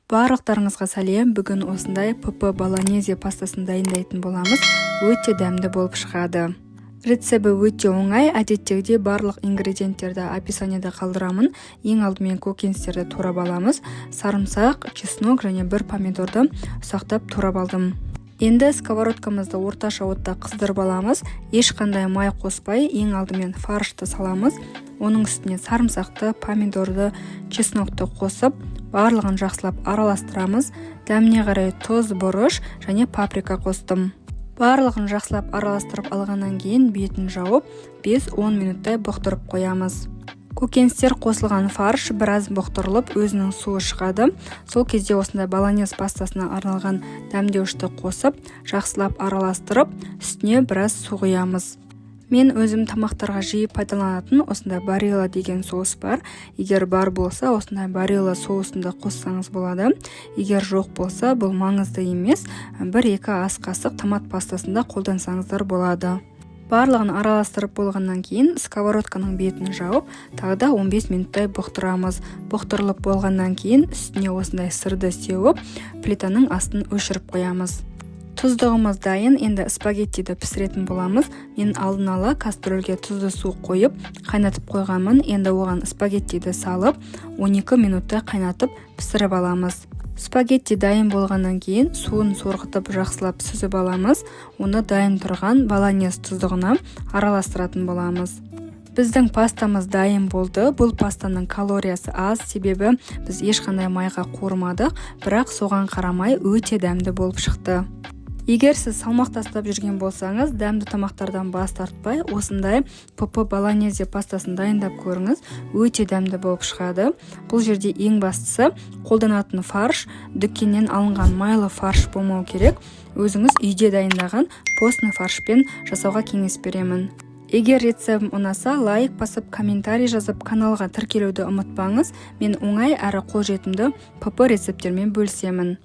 Барлықтарыңызға сәлем. Бүгін осындай ПП болонезе пастасын дайындайтын боламыз. Өте дәмді болып шығады. Рецебі өте оңай. Әдеттегідей барлық ингредиенттерді описаниеда қалдырамын. Ең алдымен көкөністерді турап аламыз. Сарымсақ, чеснок және бір помидорды ұсақтап турап алдым. Енді сковородкамызды орташа отта қыздырып аламыз. Ешқандай май қоспай, ең алдымен фаршты саламыз. Оның үстіне сарымсақты, помидорды, чеснокты қосып, барлығын жақсылап араластырамыз. Дәміне қарай тұз, бұрыш және паприка қостым. Барлығын жақсылап араластырып алғаннан кейін бетін жауып, 5-10 минуттай бұқтырып қоямыз. Көкөністер қосылған фарш біраз бұқтырылып, өзінің суы шығады. Сол кезде осындай болонез пастасына арналған дәмдеуішті қосып, жақсылап араластырып, үстіне біраз су құямыз. Мен өзім тамақтарға жиі пайдаланатын осындай барилла деген соус бар. Егер бар болса, осындай барилла соусынды қоссаңыз болады. Егер жоқ болса, бұл маңызды емес. 1-2 ас қасық томат пастасында қолдансаңыздар болады. Барлығын араластырып болғаннан кейін сковородканың бетін жауып, тағы да 15 минуттай бұқтырамыз. Бұқтырылып болғаннан кейін үстіне осындай сырды сеуіп, плитаның астын өшіріп қоямыз. Тұздығымыз дайын, енді спагеттиді пісіретін боламыз. Мен алдын ала кастрөлге тұзды су қойып, қайнатып қойғанмын. Енді оған спагеттиді салып, 12 минуттай қайнатып пісіріп аламыз. Спагетти дайын болғаннан кейін суын сорғытып жақсылап сүзіп аламыз. Оны дайын тұрған болонез тұздығына араластыратын боламыз. Біздің пастамыз дайын болды. Бұл пастаның калориясы аз, себебі біз ешқандай майға қуырмадық, бірақ соған қарамай өте дәмді болып шықты. Егер сіз салмақ тастап жүрген болсаңыз, дәмді тамақтардан бас тартпай, осындай ПП болонезе пастасын дайындап көріңіз, өте дәмді болып шығады. Бұл жерде ең бастысы қолданатын фарш дүкеннен алынған майлы фарш болмау керек. Өзіңіз үйде дайындаған постный фаршпен жасауға кеңес беремін. Егер рецебім ұнаса, лайк басып, комментарий жазып, каналға тіркелуді ұмытпаңыз. Мен оңай әрі қолжетімді ПП рецептермен бөлісемін.